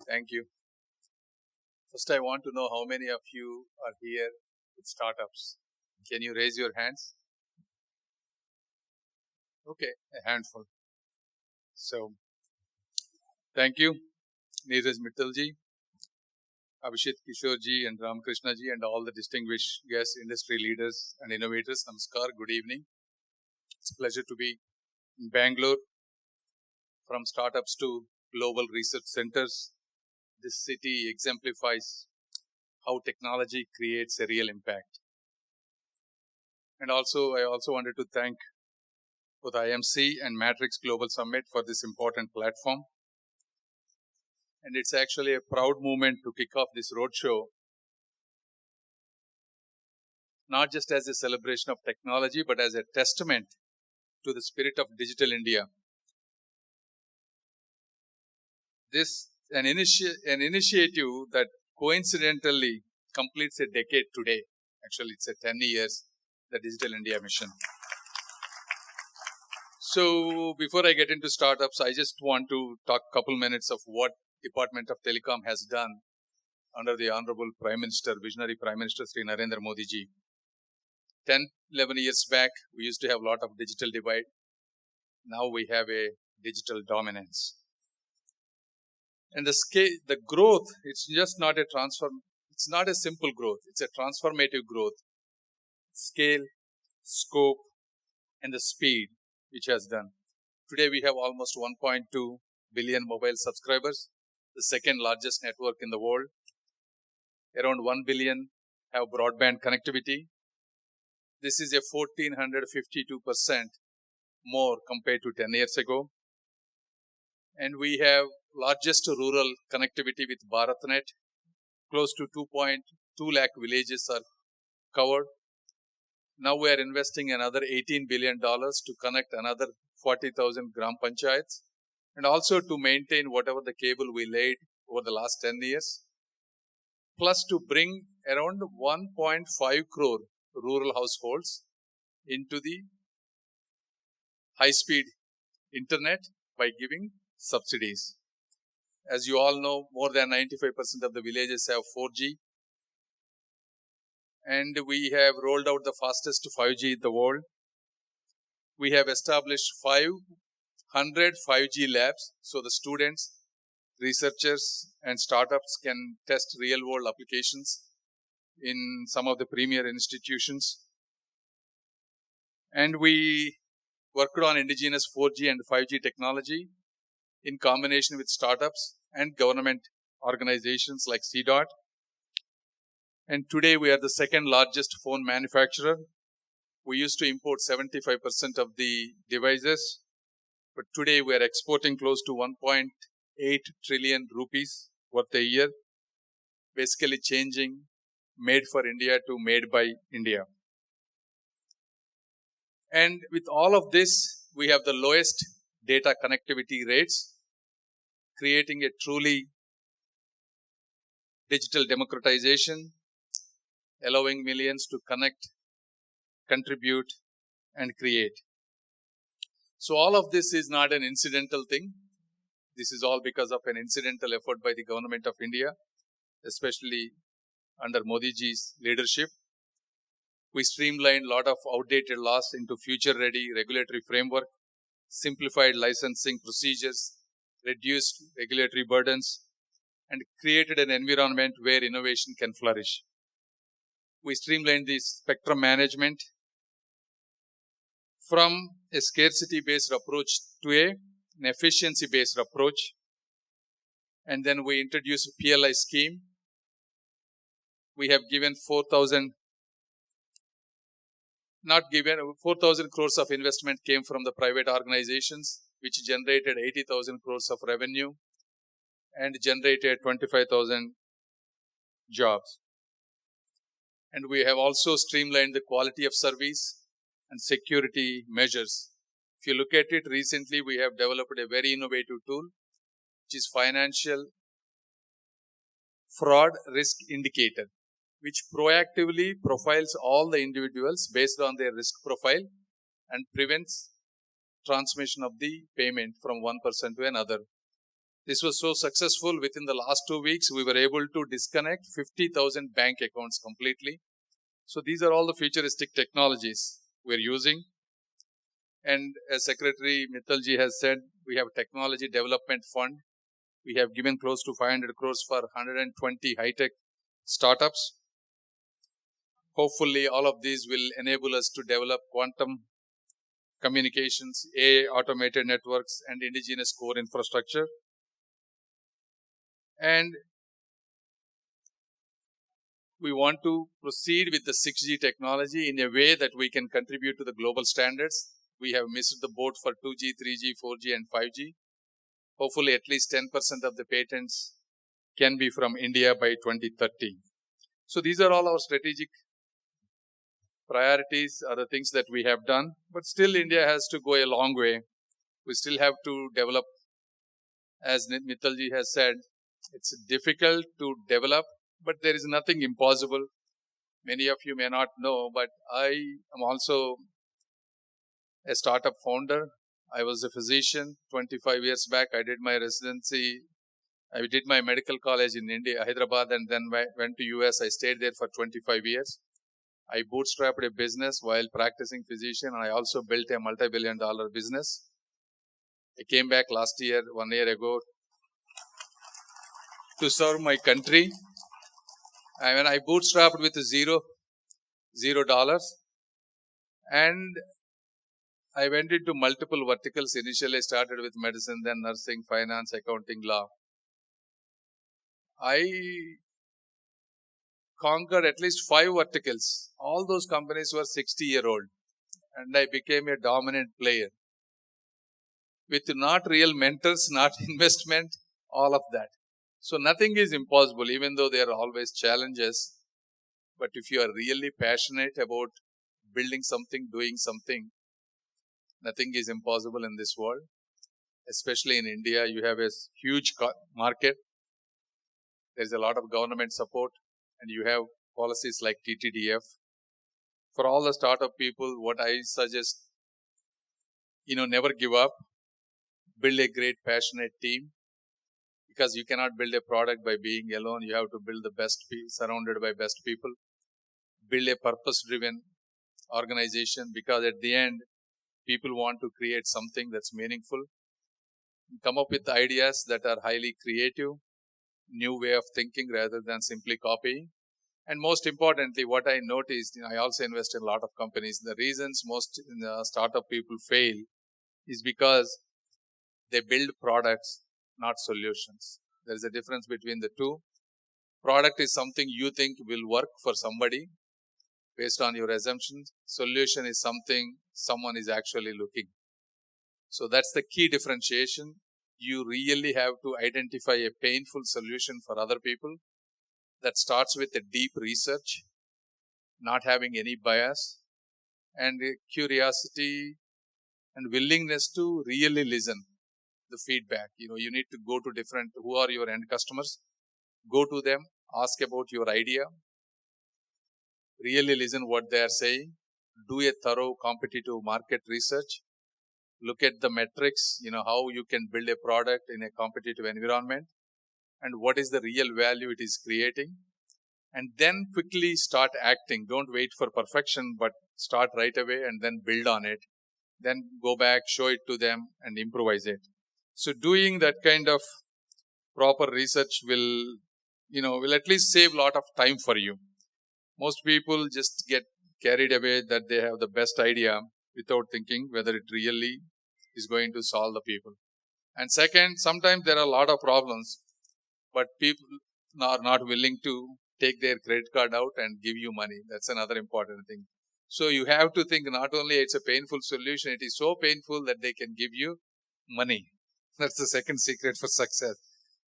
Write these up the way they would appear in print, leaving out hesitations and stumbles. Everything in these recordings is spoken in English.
Thank you. First, I want to know how many of you are here with startups. Can you raise your hands? Okay, a handful. So, thank you, Neeraj Mittalji, Abhishek Kishoreji, and Ramakrishnaji, and all the distinguished guests, industry leaders, and innovators. Namaskar, good evening. It's a pleasure to be in Bangalore. From startups to global research centers, this city exemplifies how technology creates a real impact. And I also wanted to thank both IMC and Matrix Global Summit for this important platform. And it's actually a proud moment to kick off this roadshow, not just as a celebration of technology, but as a testament to the spirit of digital India. This an initiative that coincidentally completes a decade today. Actually, it's a 10 years, the Digital India Mission. So before I get into startups, I just want to talk a couple minutes of what Department of Telecom has done under the Honorable Prime Minister, Visionary Prime Minister Sri Narendra Modi ji. 10, 11 years back, we used to have a lot of digital divide. Now we have a digital dominance. And the growth, it's just not it's not a simple growth, it's a transformative growth. Scale, scope, and the speed which has done. Today we have almost 1.2 billion mobile subscribers, the second largest network in the world. Around 1 billion have broadband connectivity. This is a 1452% more compared to 10 years ago. And we have largest rural connectivity with BharatNet. Close to 2.2 lakh villages are covered. Now we are investing another $18 billion to connect another 40,000 gram panchayats and also to maintain whatever the cable we laid over the last 10 years. Plus to bring around 1.5 crore rural households into the high-speed internet by giving subsidies. As you all know, more than 95% of the villages have 4G. And we have rolled out the fastest 5G in the world. We have established 500 5G labs so the students, researchers, and startups can test real-world applications in some of the premier institutions. And we worked on indigenous 4G and 5G technology in combination with startups and government organizations like CDOT. And today we are the second largest phone manufacturer. We used to import 75% of the devices, but today we are exporting close to 1.8 trillion rupees worth a year, basically changing made for India to made by India. And with all of this, we have the lowest data connectivity rates, creating a truly digital democratization, allowing millions to connect, contribute, and create. So all of this is not an incidental thing. This is all because of an incidental effort by the government of India, especially under Modi ji's leadership. We streamlined a lot of outdated laws into future-ready regulatory framework, simplified licensing procedures, reduced regulatory burdens, and created an environment where innovation can flourish. We streamlined the spectrum management from a scarcity-based approach to an efficiency-based approach. And then we introduced a PLI scheme. We have given 4,000 crores of investment came from the private organizations, which generated 80,000 crores of revenue and generated 25,000 jobs. And we have also streamlined the quality of service and security measures. If you look at it, recently we have developed a very innovative tool, which is Financial Fraud Risk Indicator, which proactively profiles all the individuals based on their risk profile and prevents transmission of the payment from one person to another. This was so successful. Within the last 2 weeks, we were able to disconnect 50,000 bank accounts completely. So these are all the futuristic technologies we're using. And as Secretary Mittalji has said, we have a technology development fund. We have given close to 500 crores for 120 high-tech startups. Hopefully, all of these will enable us to develop quantum communications, AI, automated networks, and indigenous core infrastructure. And we want to proceed with the 6G technology in a way that we can contribute to the global standards. We have missed the boat for 2G, 3G, 4G, and 5G. Hopefully, at least 10% of the patents can be from India by 2030. So these are all our strategic priorities, are the things that we have done. But still, India has to go a long way. We still have to develop, as Mittalji has said, it's difficult to develop, but there is nothing impossible. Many of you may not know, but I am also a startup founder. I was a physician 25 years back. I did my residency. I did my medical college in India, Hyderabad, and then went to US. I stayed there for 25 years. I bootstrapped a business while practicing physician, and I also built a multi-billion-dollar business. I came back last year, 1 year ago, to serve my country. And when I bootstrapped with $0, and I went into multiple verticals. Initially, I started with medicine, then nursing, finance, accounting, law. I conquered at least 5 verticals. All those companies were 60-year-old. And I became a dominant player. With not real mentors, not investment, all of that. So nothing is impossible, even though there are always challenges. But if you are really passionate about building something, doing something, nothing is impossible in this world. Especially in India, you have a huge market. There's a lot of government support, and you have policies like TTDF. For all the startup people, what I suggest, never give up. Build a great, passionate team. Because you cannot build a product by being alone. You have to build the best people, surrounded by best people. Build a purpose-driven organization, because at the end, people want to create something that's meaningful. Come up with ideas that are highly creative, new way of thinking rather than simply copying. And most importantly, what I noticed, I also invest in a lot of companies. The reasons most startup people fail is because they build products, not solutions. There is a difference between the two. Product is something you think will work for somebody based on your assumptions. Solution is something someone is actually looking. So that's the key differentiation. You really have to identify a painful solution for other people. That starts with a deep research, not having any bias, and curiosity and willingness to really listen. The feedback, you need to go to who are your end customers, go to them, ask about your idea, really listen what they are saying, do a thorough competitive market research, look at the metrics, how you can build a product in a competitive environment, and what is the real value it is creating, and then quickly start acting. Don't wait for perfection, but start right away and then build on it. Then go back, show it to them, and improvise it. So doing that kind of proper research will at least save a lot of time for you. Most people just get carried away that they have the best idea without thinking whether it really is going to solve the people. And second, sometimes there are a lot of problems, but people are not willing to take their credit card out and give you money. That's another important thing. So you have to think not only it's a painful solution, it is so painful that they can give you money. That's the second secret for success.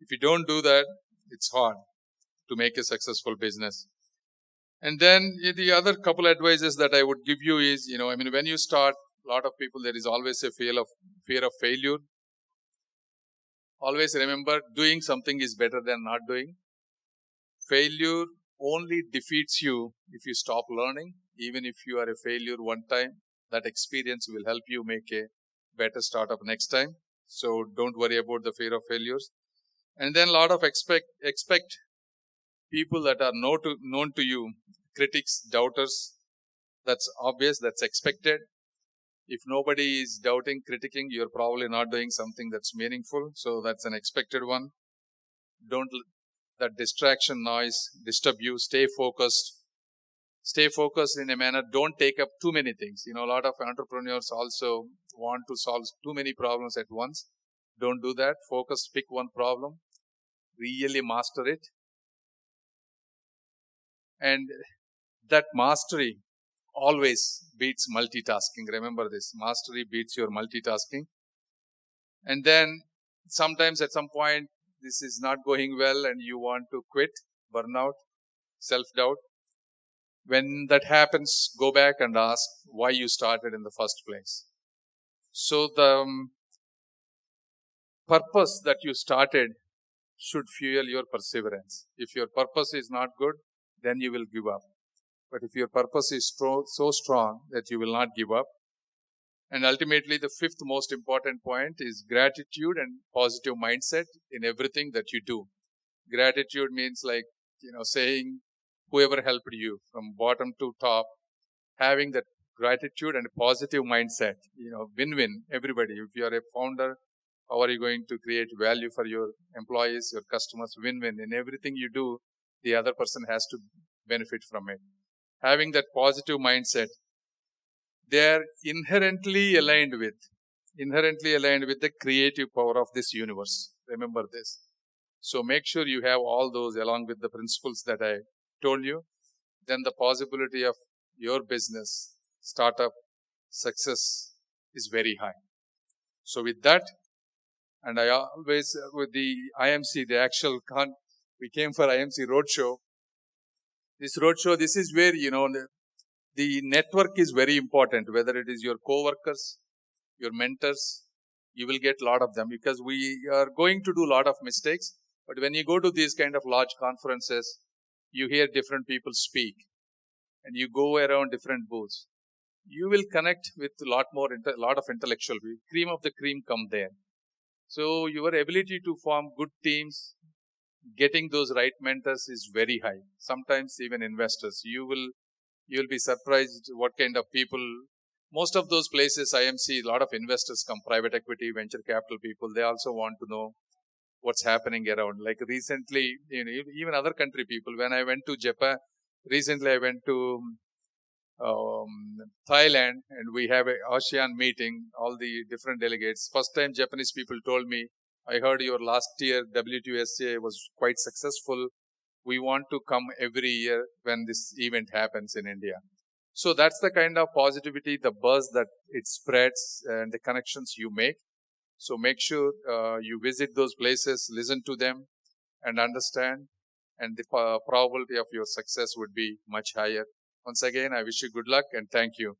If you don't do that, it's hard to make a successful business. And then the other couple advices that I would give you is, when you start, a lot of people, there is always a fear of failure. Always remember, doing something is better than not doing. Failure only defeats you if you stop learning. Even if you are a failure one time, that experience will help you make a better startup next time. So don't worry about the fear of failures. And then a lot of expect people that are known to you, critics, doubters. That's obvious, that's expected. If nobody is doubting, critiquing, you're probably not doing something that's meaningful. So that's an expected one. Don't let that distraction noise disturb you. Stay focused. Stay focused in a manner. Don't take up too many things. A lot of entrepreneurs also want to solve too many problems at once. Don't do that. Focus, pick one problem, really master it. And that mastery always beats multitasking. Remember this. Mastery beats your multitasking. And then sometimes at some point, this is not going well and you want to quit, burnout, self-doubt. When that happens, go back and ask why you started in the first place. So the purpose that you started should fuel your perseverance. If your purpose is not good, then you will give up. But if your purpose is so strong that you will not give up. And ultimately, the fifth most important point is gratitude and positive mindset in everything that you do. Gratitude means saying whoever helped you from bottom to top, having that gratitude and a positive mindset, win-win, everybody. If you are a founder, how are you going to create value for your employees, your customers? Win-win. In everything you do, the other person has to benefit from it. Having that positive mindset, they are inherently aligned with the creative power of this universe. Remember this. So make sure you have all those along with the principles that I told you. Then the possibility of your business, startup, success is very high. So with that, and I always, with the IMC, we came for IMC Roadshow. This Roadshow, this is where, the network is very important, whether it is your co-workers, your mentors, you will get a lot of them because we are going to do a lot of mistakes. But when you go to these kind of large conferences, you hear different people speak and you go around different booths. You will connect with a lot of intellectual people. Cream of the cream come there. So your ability to form good teams, getting those right mentors is very high. Sometimes even investors, you'll be surprised what kind of people. Most of those places IMC, a lot of investors come, private equity, venture capital people. They also want to know what's happening around. Like recently, even other country people, when I went to Japan, recently I went to Thailand and we have an ASEAN meeting, all the different delegates. First time Japanese people told me, I heard your last year WTSA was quite successful. We want to come every year when this event happens in India. So that's the kind of positivity, the buzz that it spreads and the connections you make. So make sure you visit those places, listen to them and understand, and the probability of your success would be much higher. Once again, I wish you good luck and thank you.